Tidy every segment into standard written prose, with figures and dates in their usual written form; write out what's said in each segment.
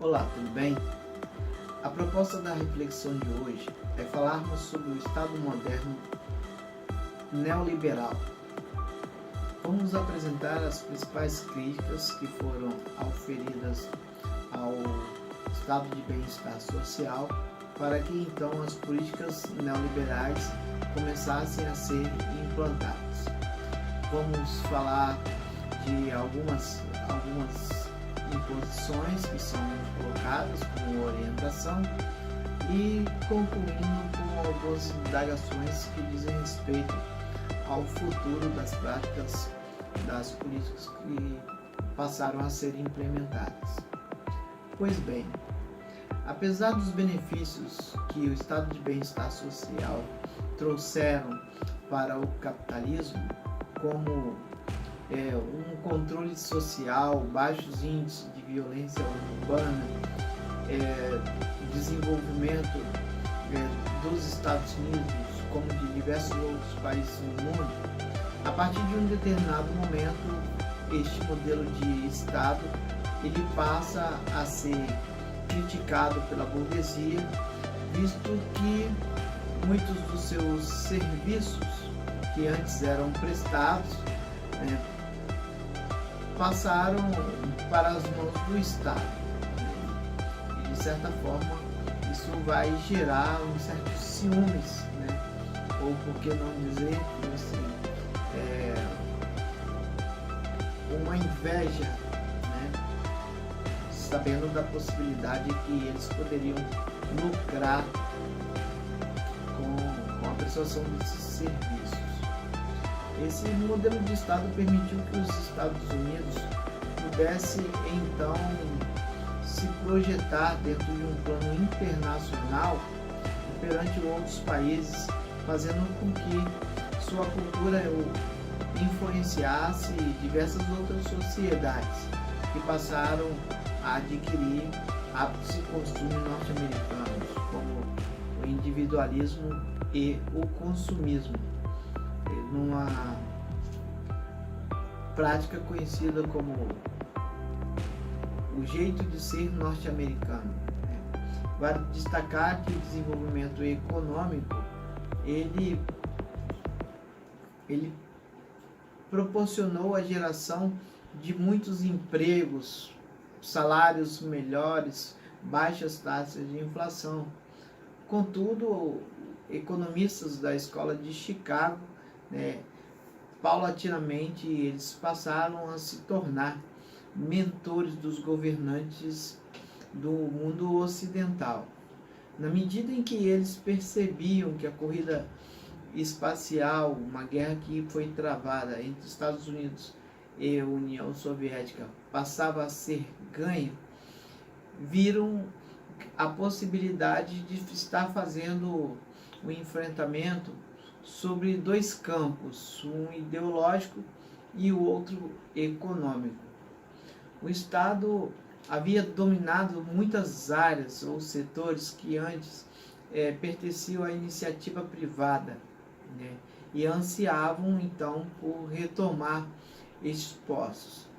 Olá, tudo bem? A proposta da reflexão de hoje é falarmos sobre o Estado moderno neoliberal. Vamos apresentar as principais críticas que foram auferidas ao estado de bem-estar social para que então as políticas neoliberais começassem a ser implantadas. Vamos falar de algumas imposições que são colocadas como orientação e concluindo com algumas indagações que dizem respeito ao futuro das práticas das políticas que passaram a ser implementadas. Pois bem, apesar dos benefícios que o estado de bem-estar social trouxeram para o capitalismo, como um controle social, baixos índices de violência urbana, desenvolvimento dos Estados Unidos, como de diversos outros países no mundo, a partir de um determinado momento, este modelo de Estado ele passa a ser criticado pela burguesia, visto que muitos dos seus serviços que antes eram prestados passaram para as mãos do Estado. E de certa forma isso vai gerar um certo ciúmes, ou por que não dizer assim, uma inveja, sabendo da possibilidade que eles poderiam lucrar com a prestação desses serviços. Esse modelo de Estado permitiu que os Estados Unidos pudessem então se projetar dentro de um plano internacional perante outros países, fazendo com que sua cultura influenciasse diversas outras sociedades que passaram a adquirir hábitos e costumes norte-americanos, como o individualismo e o consumismo, numa prática conhecida como o jeito de ser norte-americano. Vale destacar que o desenvolvimento econômico ele proporcionou a geração de muitos empregos, salários melhores, baixas taxas de inflação. Contudo, economistas da escola de Chicago, paulatinamente eles passaram a se tornar mentores dos governantes do mundo ocidental. Na medida em que eles percebiam que a corrida espacial, uma guerra que foi travada entre Estados Unidos e a União Soviética, passava a ser ganha, viram a possibilidade de estar fazendo o enfrentamento sobre dois campos, um ideológico e o outro econômico. O Estado havia dominado muitas áreas ou setores que antes pertenciam à iniciativa privada, e ansiavam então por retomar estes postos.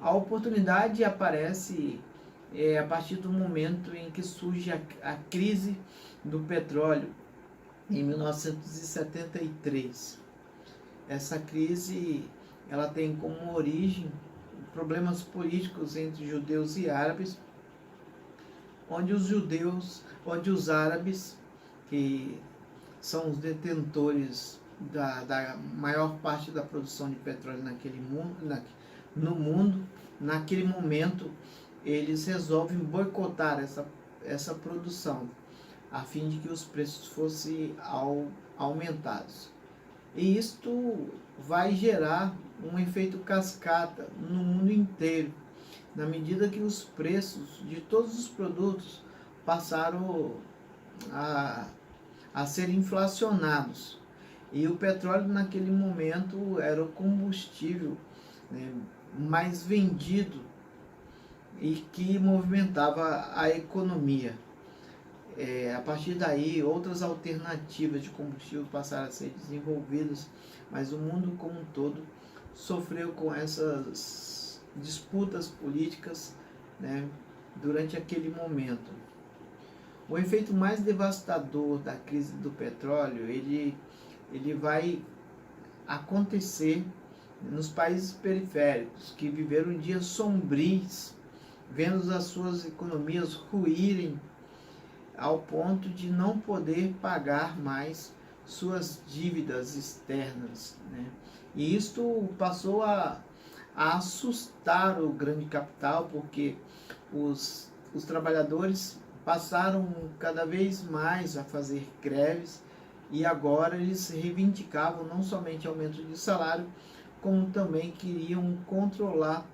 A oportunidade aparece a partir do momento em que surge a crise do petróleo, em 1973. Essa crise ela tem como origem problemas políticos entre judeus e árabes, onde os árabes, que são os detentores da maior parte da produção de petróleo no mundo, naquele momento eles resolvem boicotar essa produção, a fim de que os preços fossem aumentados. E isto vai gerar um efeito cascata no mundo inteiro, na medida que os preços de todos os produtos passaram a ser inflacionados. E o petróleo naquele momento era o combustível mais vendido e que movimentava a economia. A partir daí, outras alternativas de combustível passaram a ser desenvolvidas, mas o mundo como um todo sofreu com essas disputas políticas, durante aquele momento. O efeito mais devastador da crise do petróleo, ele vai acontecer nos países periféricos, que viveram dias sombrios, vendo as suas economias ruírem ao ponto de não poder pagar mais suas dívidas externas, né? E isto passou a assustar o grande capital, porque os trabalhadores passaram cada vez mais a fazer greves, e agora eles reivindicavam não somente aumento de salário, como também queriam controlar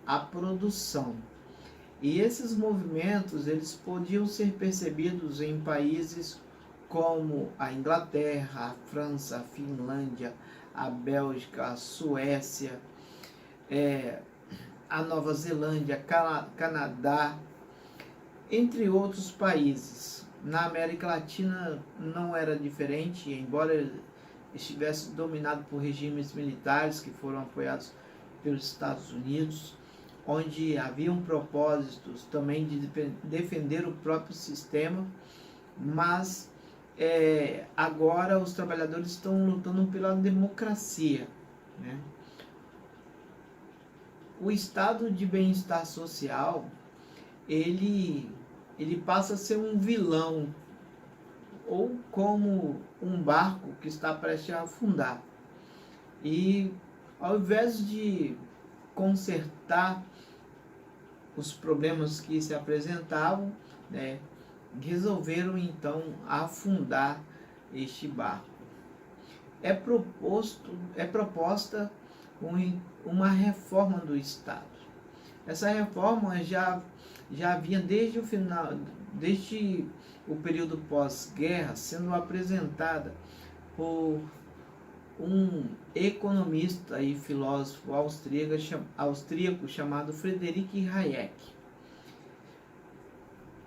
a produção. E esses movimentos, eles podiam ser percebidos em países como a Inglaterra, a França, a Finlândia, a Bélgica, a Suécia, a Nova Zelândia, Canadá, entre outros países. Na América Latina não era diferente, embora estivesse dominado por regimes militares que foram apoiados pelos Estados Unidos, onde haviam propósitos também de defender o próprio sistema, mas agora os trabalhadores estão lutando pela democracia, né? O estado de bem-estar social, ele passa a ser um vilão, ou como um barco que está prestes a afundar. E ao invés de consertar os problemas que se apresentavam, né, resolveram então afundar este barco. É proposta uma reforma do Estado. Essa reforma já havia desde o período pós-guerra sendo apresentada por um economista e filósofo austríaco chamado Friedrich Hayek.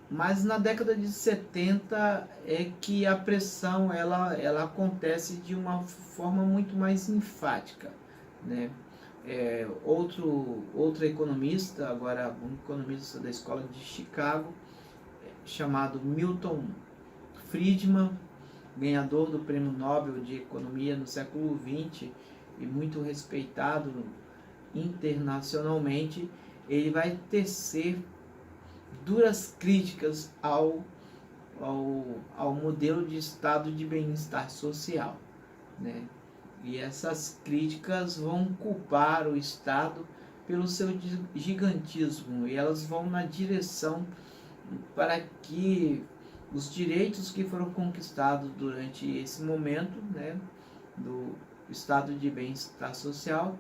Mas na década de 70 é que a pressão ela acontece de uma forma muito mais enfática, né? Outro economista, agora um economista da escola de Chicago, chamado Milton Friedman, ganhador do Prêmio Nobel de Economia no século XX e muito respeitado internacionalmente, ele vai tecer duras críticas ao modelo de estado de bem-estar social, né? E essas críticas vão culpar o Estado pelo seu gigantismo, e elas vão na direção para que os direitos que foram conquistados durante esse momento, né, do estado de bem-estar social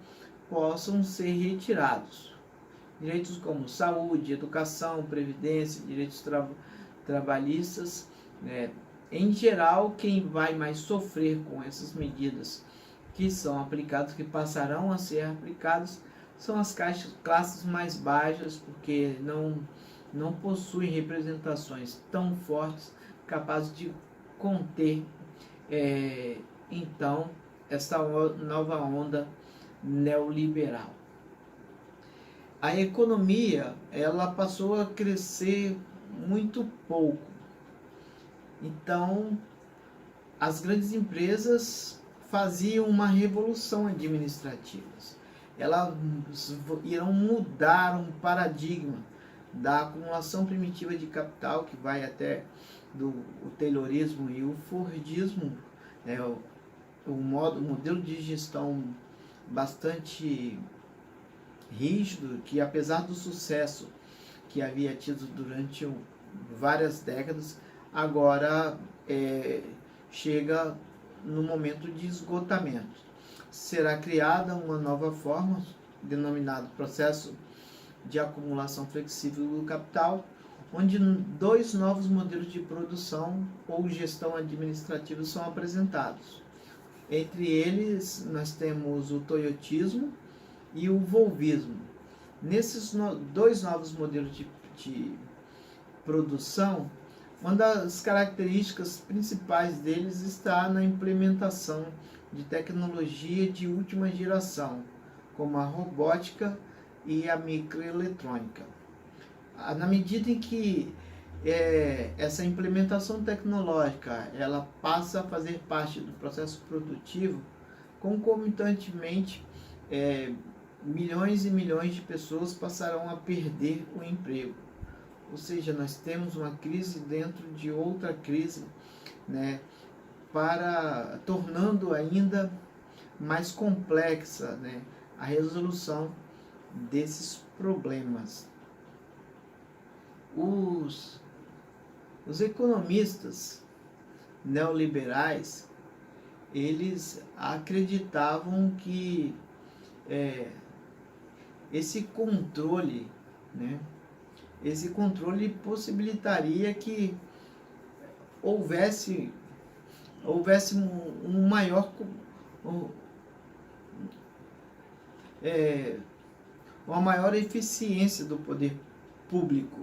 possam ser retirados. Direitos como saúde, educação, previdência, direitos trabalhistas, né? Em geral, quem vai mais sofrer com essas medidas que são aplicadas, que passarão a ser aplicadas, são as classes mais baixas, porque não possuem representações tão fortes capazes de conter então essa nova onda neoliberal. A economia ela passou a crescer muito pouco. Então as grandes empresas faziam uma revolução administrativa. Elas irão mudar um paradigma da acumulação primitiva de capital, que vai até o Taylorismo e o Fordismo, o modelo de gestão bastante rígido, que apesar do sucesso que havia tido durante várias décadas, agora chega no momento de esgotamento. Será criada uma nova forma, denominado processo de acumulação flexível do capital, onde 2 novos modelos de produção ou gestão administrativa são apresentados. Entre eles, nós temos o toyotismo e o volvismo. Nesses 2 novos modelos de produção, uma das características principais deles está na implementação de tecnologia de última geração, como a robótica e a microeletrônica. na medida em que essa implementação tecnológica ela passa a fazer parte do processo produtivo, concomitantemente, milhões e milhões de pessoas passarão a perder o emprego. Ou seja, nós temos uma crise dentro de outra crise, né, tornando ainda mais complexa, né, a resolução desses problemas. Os economistas neoliberais, eles acreditavam que esse controle, né, esse controle possibilitaria que houvesse um maior uma maior eficiência do poder público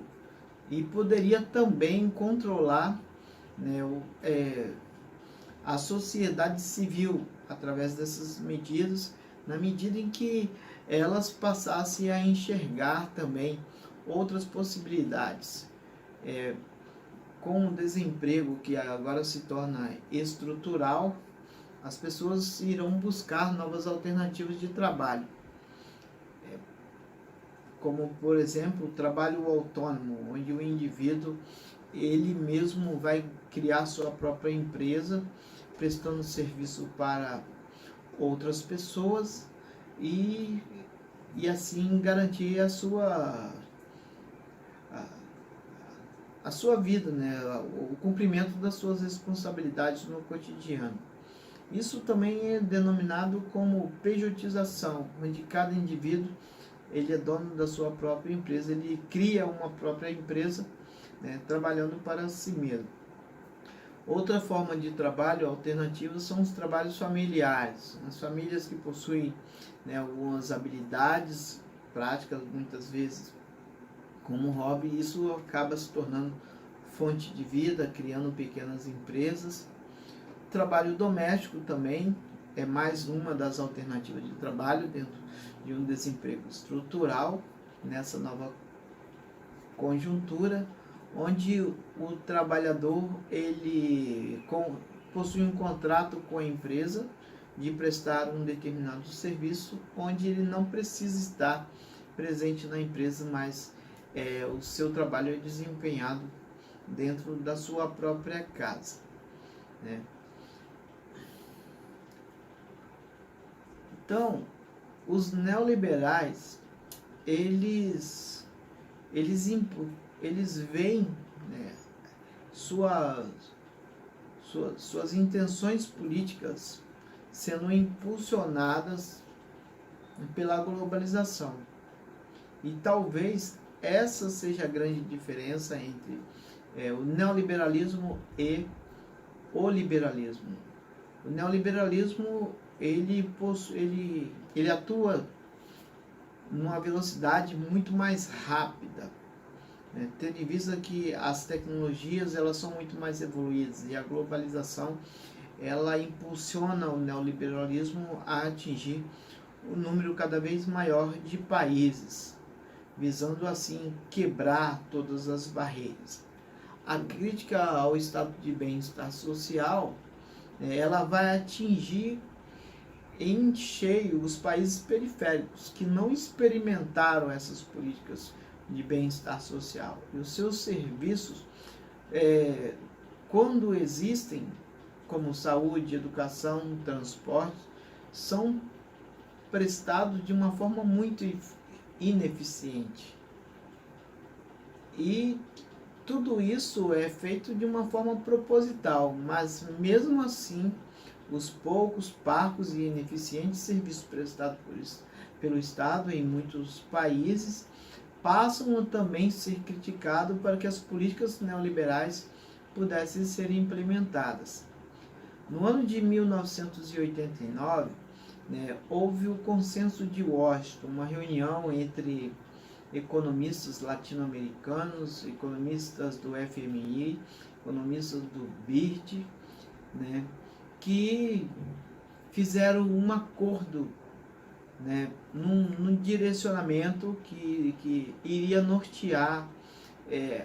e poderia também controlar, né, a sociedade civil através dessas medidas, na medida em que elas passassem a enxergar também outras possibilidades. Com o desemprego que agora se torna estrutural, as pessoas irão buscar novas alternativas de trabalho, como por exemplo o trabalho autônomo, onde o indivíduo ele mesmo vai criar sua própria empresa, prestando serviço para outras pessoas e assim garantir a sua vida, né? O cumprimento das suas responsabilidades no cotidiano. Isso também é denominado como pejotização, onde cada indivíduo ele é dono da sua própria empresa, ele cria uma própria empresa, né, trabalhando para si mesmo. Outra forma de trabalho alternativa são os trabalhos familiares. As famílias que possuem, né, algumas habilidades práticas, muitas vezes como hobby, isso acaba se tornando fonte de vida, criando pequenas empresas. O trabalho doméstico também é mais uma das alternativas de trabalho dentro de um desemprego estrutural, nessa nova conjuntura, onde o trabalhador ele possui um contrato com a empresa de prestar um determinado serviço, onde ele não precisa estar presente na empresa, mas o seu trabalho é desempenhado dentro da sua própria casa, né? Então, os neoliberais, eles veem, né, suas intenções políticas sendo impulsionadas pela globalização. E talvez essa seja a grande diferença entre o neoliberalismo e o liberalismo. O neoliberalismo ele atua numa velocidade muito mais rápida, né? Tendo em vista que as tecnologias elas são muito mais evoluídas e a globalização ela impulsiona o neoliberalismo a atingir um número cada vez maior de países, visando assim quebrar todas as barreiras. A crítica ao estado de bem-estar social, ela vai atingir em cheio os países periféricos que não experimentaram essas políticas de bem-estar social. E os seus serviços, quando existem, como saúde, educação, transporte, são prestados de uma forma muito ineficiente. E tudo isso é feito de uma forma proposital, mas mesmo assim, os poucos, parcos e ineficientes serviços prestados pelo Estado em muitos países passam a também ser criticados para que as políticas neoliberais pudessem ser implementadas. No ano de 1989, houve o Consenso de Washington, uma reunião entre economistas latino-americanos, economistas do FMI, economistas do BIRD, que fizeram um acordo, num direcionamento que iria nortear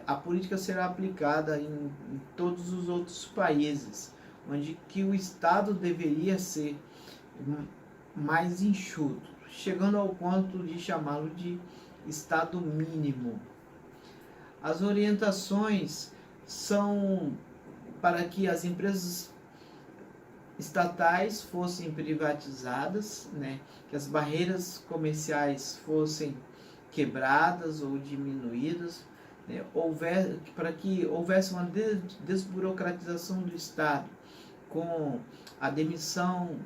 a política será aplicada em todos os outros países, onde que o Estado deveria ser mais enxuto, chegando ao ponto de chamá-lo de Estado mínimo. As orientações são para que as empresas estatais fossem privatizadas, né? Que as barreiras comerciais fossem quebradas ou diminuídas, né? Para que houvesse uma desburocratização do Estado, com a demissão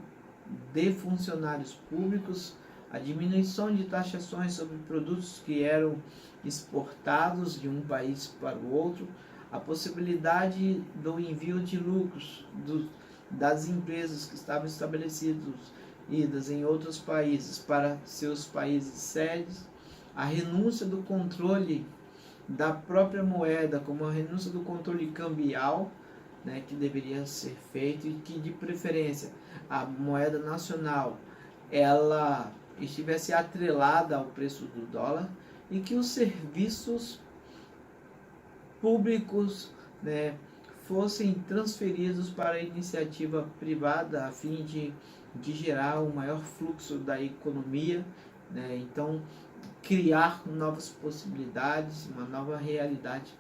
de funcionários públicos, a diminuição de taxações sobre produtos que eram exportados de um país para o outro, a possibilidade do envio de lucros das empresas que estavam estabelecidas em outros países para seus países sedes, a renúncia do controle da própria moeda, como a renúncia do controle cambial, né, que deveria ser feito, e que de preferência a moeda nacional ela estivesse atrelada ao preço do dólar, e que os serviços públicos, né, fossem transferidos para a iniciativa privada a fim de gerar um maior fluxo da economia, né? Então, criar novas possibilidades, uma nova realidade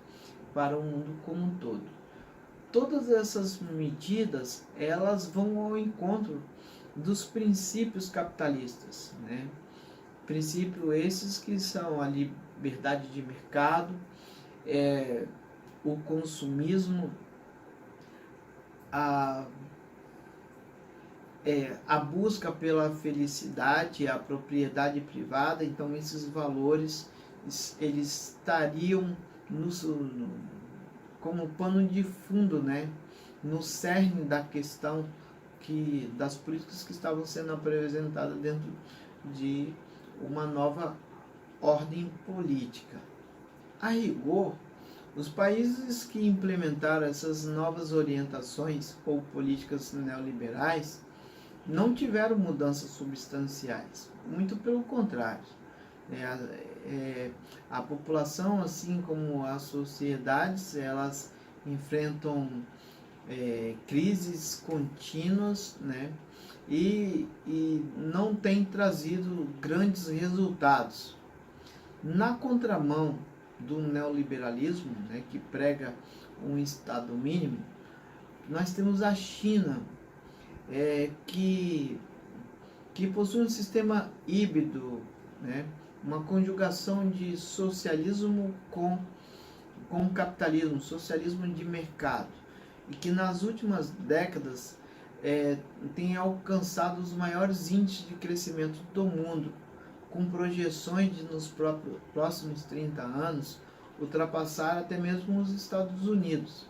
para o mundo como um todo. Todas essas medidas, elas vão ao encontro dos princípios capitalistas, né? Princípios esses que são a liberdade de mercado, o consumismo, a busca pela felicidade, a propriedade privada. Então esses valores eles estariam como pano de fundo, né, no cerne da questão das políticas que estavam sendo apresentadas dentro de uma nova ordem política. A rigor, os países que implementaram essas novas orientações ou políticas neoliberais não tiveram mudanças substanciais, muito pelo contrário. A população, assim como as sociedades, elas enfrentam crises contínuas, né? E não tem trazido grandes resultados. Na contramão do neoliberalismo, né, que prega um Estado mínimo, nós temos a China, que possui um sistema híbrido, né, uma conjugação de socialismo com capitalismo, socialismo de mercado, e que nas últimas décadas tem alcançado os maiores índices de crescimento do mundo, com projeções de nos próximos 30 anos ultrapassar até mesmo os Estados Unidos,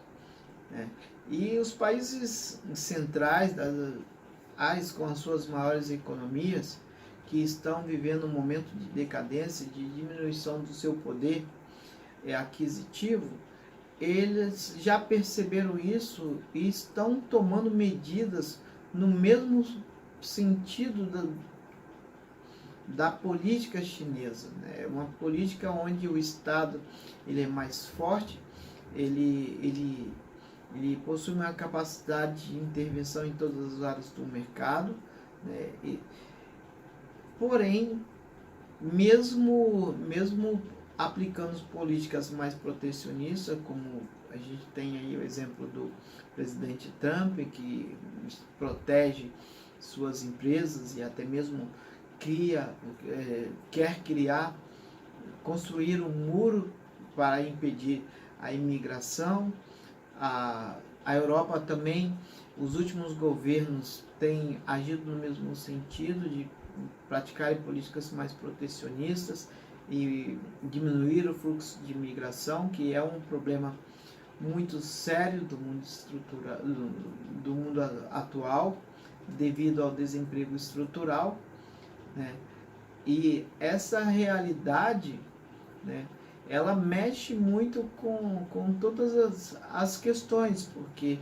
né? E os países centrais, com as suas maiores economias, que estão vivendo um momento de decadência, de diminuição do seu poder aquisitivo, eles já perceberam isso e estão tomando medidas no mesmo sentido da política chinesa, né? Uma política onde o Estado ele é mais forte, ele possui uma capacidade de intervenção em todas as áreas do mercado, né? Porém, mesmo aplicando políticas mais protecionistas, como a gente tem aí o exemplo do presidente Trump, que protege suas empresas e até mesmo quer construir um muro para impedir a imigração. A Europa também, os últimos governos têm agido no mesmo sentido, de praticarem políticas mais protecionistas e diminuir o fluxo de imigração, que é um problema muito sério do mundo atual, devido ao desemprego estrutural, né? E essa realidade, né, ela mexe muito com todas as questões, porque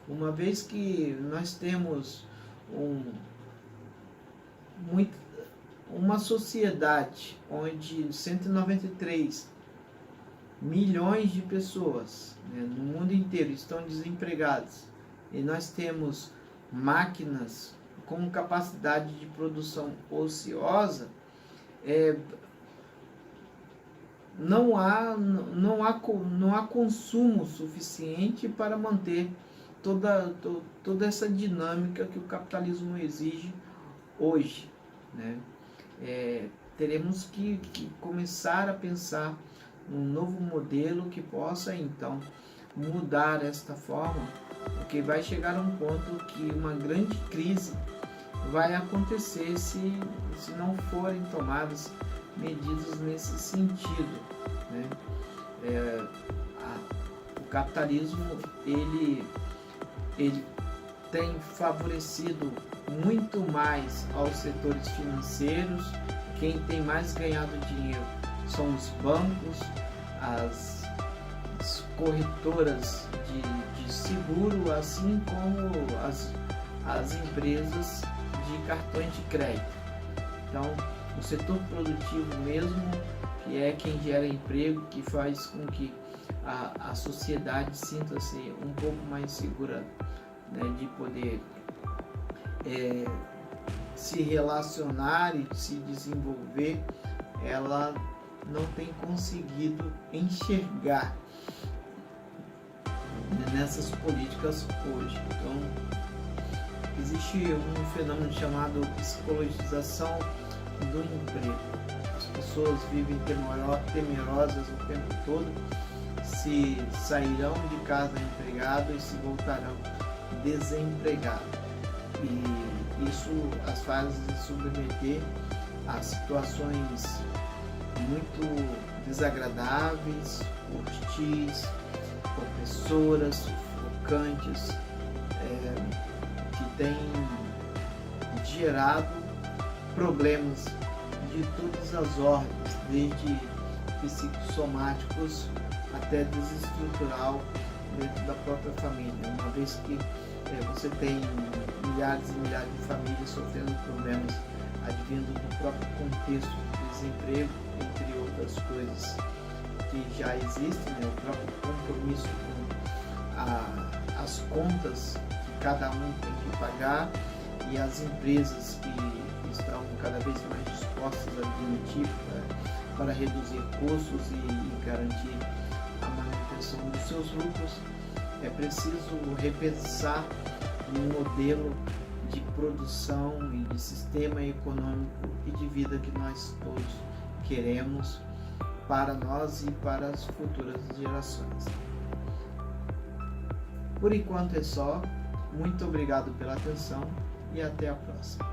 uma vez que nós temos uma sociedade onde 193 milhões de pessoas, né, no mundo inteiro estão desempregadas e nós temos máquinas com capacidade de produção ociosa, não há consumo suficiente para manter toda essa dinâmica que o capitalismo exige hoje, né? Teremos que começar a pensar num novo modelo que possa então mudar esta forma, porque vai chegar a um ponto que uma grande crise vai acontecer se não forem tomadas medidas nesse sentido, né? O capitalismo ele tem favorecido muito mais aos setores financeiros. Quem tem mais ganhado dinheiro são os bancos, as corretoras de seguro, assim como as empresas de cartões de crédito. Então, o setor produtivo mesmo, que é quem gera emprego, que faz com que a sociedade sinta-se um pouco mais segura, né, de poder se relacionar e se desenvolver, ela não tem conseguido enxergar nessas políticas hoje. Então, existe um fenômeno chamado psicologização do emprego. As pessoas vivem temerosas o tempo todo se sairão de casa empregado e se voltarão desempregado. E isso as faz submeter a situações muito desagradáveis, hostis, opressoras, sufocantes, que têm gerado problemas de todas as ordens, desde psicossomáticos até desestrutural dentro da própria família, uma vez que você tem milhares e milhares de famílias sofrendo problemas advindo do próprio contexto do desemprego, entre outras coisas que já existem, né? O próprio compromisso com as contas que cada um tem que pagar e as empresas que estão cada vez mais dispostas a demitir para reduzir custos e garantir a manutenção dos seus lucros. É preciso repensar um modelo de produção e de sistema econômico e de vida que nós todos queremos para nós e para as futuras gerações. Por enquanto é só. Muito obrigado pela atenção e até a próxima.